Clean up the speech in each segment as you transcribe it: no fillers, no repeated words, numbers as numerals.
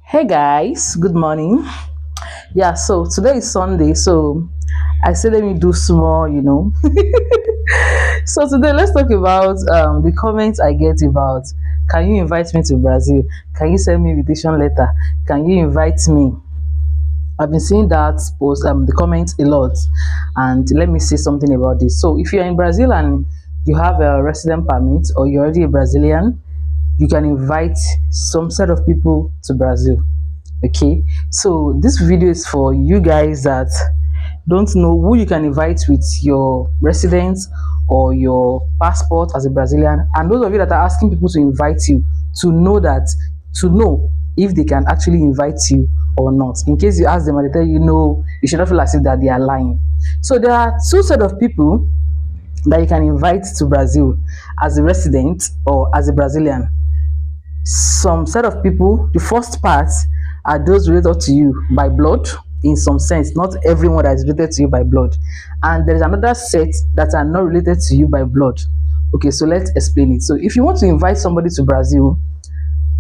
Hey guys, good morning. Yeah, so today is Sunday, so I said let me do small. So today let's talk about the comments I get about, can you invite me to Brazil? Can you send me invitation letter? Can you invite me? I've been seeing that post the comments a lot, and let me say something about this. So if you're in Brazil and you have a resident permit or you're already a Brazilian, you can invite some set of people to Brazil. Okay, so this video is for you guys that don't know who you can invite with your residence or your passport as a Brazilian, and those of you that are asking people to invite you, to know that to know if they can actually invite you or not. In case you ask them and they tell you no, you should not feel as if that they are lying. So there are two set of people that you can invite to Brazil as a resident or as a Brazilian. Some set of people, the first part are those related to you by blood, in some sense, not everyone that is related to you by blood, and there is another set that are not related to you by blood. Okay, so let's explain it. So if you want to invite somebody to Brazil,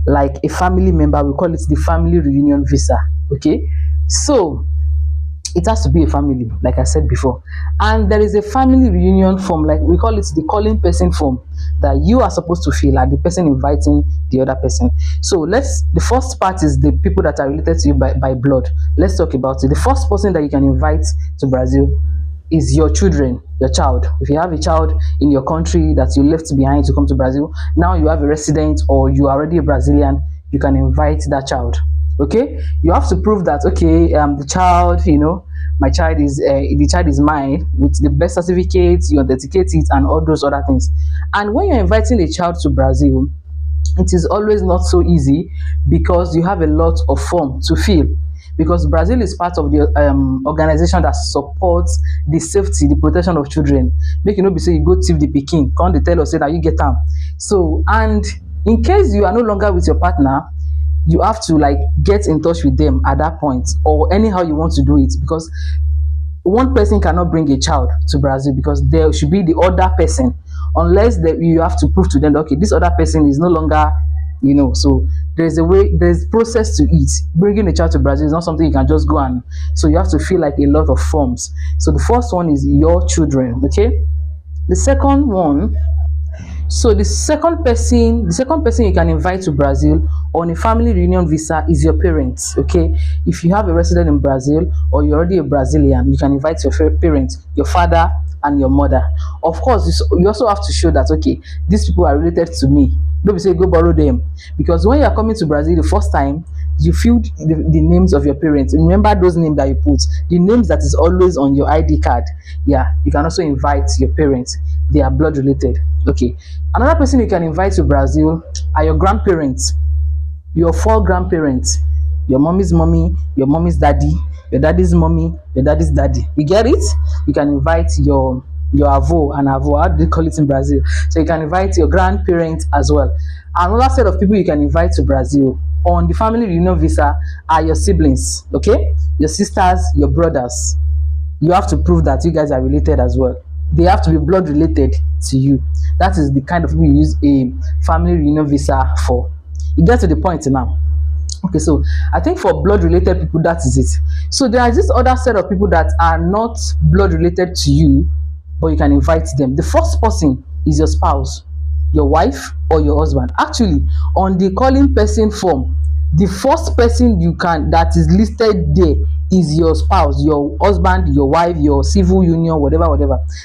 like a family member, we call it the family reunion visa. Okay, so it has to be a family, like I said before, and there is a family reunion form, like we call it the calling person form, that you are supposed to fill like the person inviting the other person. So the first part is the people that are related to you by blood. Let's talk about it. The first person that you can invite to Brazil is your children, your child. If you have a child in your country that you left behind to come to Brazil, now you have a resident or you are already a Brazilian, you can invite that child. Okay, you have to prove that, okay, the child, my child is the child is mine, with the birth certificate, you authenticate it and all those other things. And when you're inviting a child to Brazil, it is always not so easy, because you have a lot of form to fill, because Brazil is part of the organization that supports the safety, the protection of children. Make you no be say you go thief the pikin come dey tell us say na you get am. So, and in case you are no longer with your partner, you have to like get in touch with them at that point, or anyhow you want to do it, because one person cannot bring a child to Brazil, because there should be the other person, unless you have to prove to them that, okay, this other person is no longer, so there's a way, there's process to it. Bringing a child to Brazil is not something you can just go, and so you have to fill like a lot of forms. So the first one is your children. Okay, the second one, so the second person you can invite to Brazil on a family reunion visa is your parents. Okay, if you have a resident in Brazil or you're already a Brazilian, you can invite your parents, your father and your mother. Of course, you also have to show that, okay, these people are related to me. Don't be say go borrow them, because when you are coming to Brazil the first time, you filled the names of your parents. Remember those names that you put, the names that is always on your ID card. Yeah, you can also invite your parents. They are blood related. Okay, another person you can invite to Brazil are your grandparents, your four grandparents, your mommy's mommy, your mommy's daddy, your daddy's mommy, your daddy's daddy. You get it? You can invite your avô and avô. How do they call it in Brazil? So you can invite your grandparents as well. Another set of people you can invite to Brazil on the family reunion visa are your siblings. Okay, your sisters, your brothers. You have to prove that you guys are related as well. They have to be blood related to you. That is the kind of people you use a family reunion visa for. You get to the point now. Okay, so I think for blood related people, that is it. So there is this other set of people that are not blood related to you, but you can invite them. The first person is your spouse, your wife or your husband. Actually, on the calling person form, the first person you can that is listed there is your spouse, your husband, your wife, your civil union, whatever.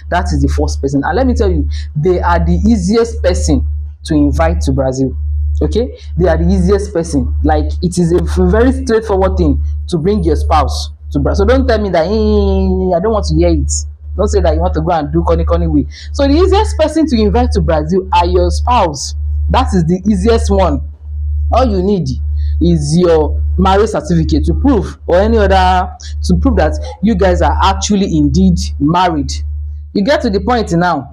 That is the first person. And let me tell you, they are the easiest person to invite to Brazil. Okay, they are the easiest person. Like, it is a very straightforward thing to bring your spouse to Brazil. So don't tell me that, I don't want to hear it. Don't say that you want to go and do corny way. So the easiest person to invite to Brazil are your spouse. That is the easiest one. All you need is your marriage certificate to prove, or any other, to prove that you guys are actually indeed married. You get to the point now.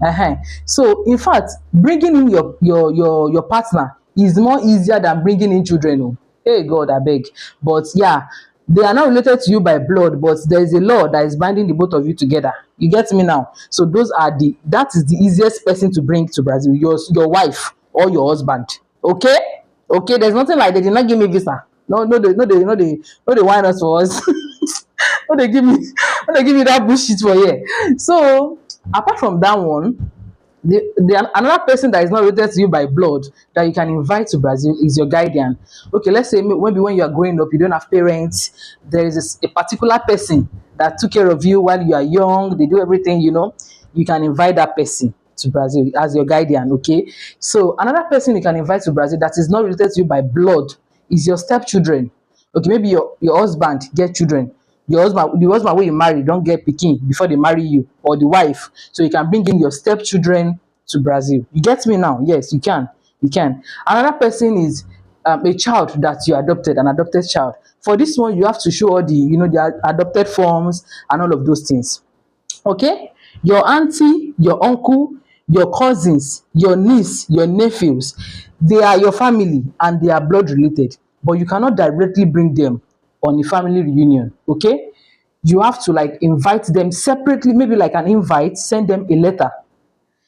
So in fact, bringing in your partner is more easier than bringing in children. Oh, hey God, I beg. But yeah, they are not related to you by blood, but there is a law that is binding the both of you together. You get me now? So that is the easiest person to bring to Brazil, your wife or your husband. Okay, okay, there's nothing like they did not give me visa. No, no, they whine us for us. No, they give me, no, they give me that bullshit for here. So apart from that one, another person that is not related to you by blood that you can invite to Brazil is your guardian. Okay, let's say maybe when you are growing up, you don't have parents. There is a particular person that took care of you while you are young. They do everything, you know. You can invite that person to Brazil as your guardian. Okay, so another person you can invite to Brazil that is not related to you by blood is your stepchildren. Okay, maybe your husband get children, the husband wey you marry don get pikin before they marry you, or the wife, so you can bring in your stepchildren to Brazil. You get me now? Yes, you can. Another person is a child that you adopted, an adopted child. For this one, you have to show all the, the adopted forms and all of those things. Okay, your auntie, your uncle, your cousins, your niece, your nephews, they are your family and they are blood related, but you cannot directly bring them on a family reunion. Okay, you have to like invite them separately, maybe like an invite, send them a letter.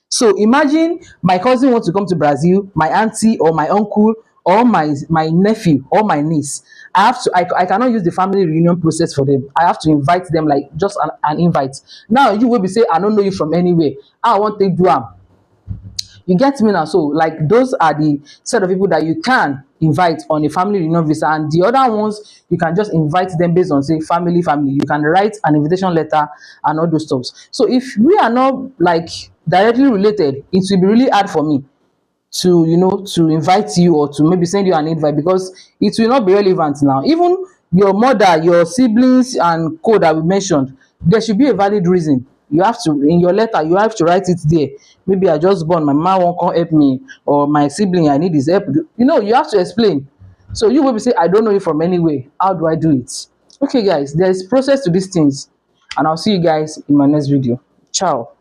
So imagine my cousin wants to come to Brazil, my auntie or my uncle or my nephew or my niece. I cannot use the family reunion process for them. I have to invite them, like just an invite. Now you will be say I don't know you from anywhere. How I want take do am? You get me now? So like those are the set of people that you can invite on a family reunion visa, and the other ones you can just invite them based on say family. You can write an invitation letter and all those stuff. So if we are not like directly related, it will be really hard for me to, to invite you or to maybe send you an invite, because it will not be relevant now. Even your mother, your siblings and co that we mentioned, there should be a valid reason. You have to, in your letter you have to write it there. Maybe I just born, my mama won't come help me, or my sibling I need his help. You have to explain. So you will be say I don't know you from anywhere, how do I do it? Okay guys, there is process to these things, and I'll see you guys in my next video. Ciao.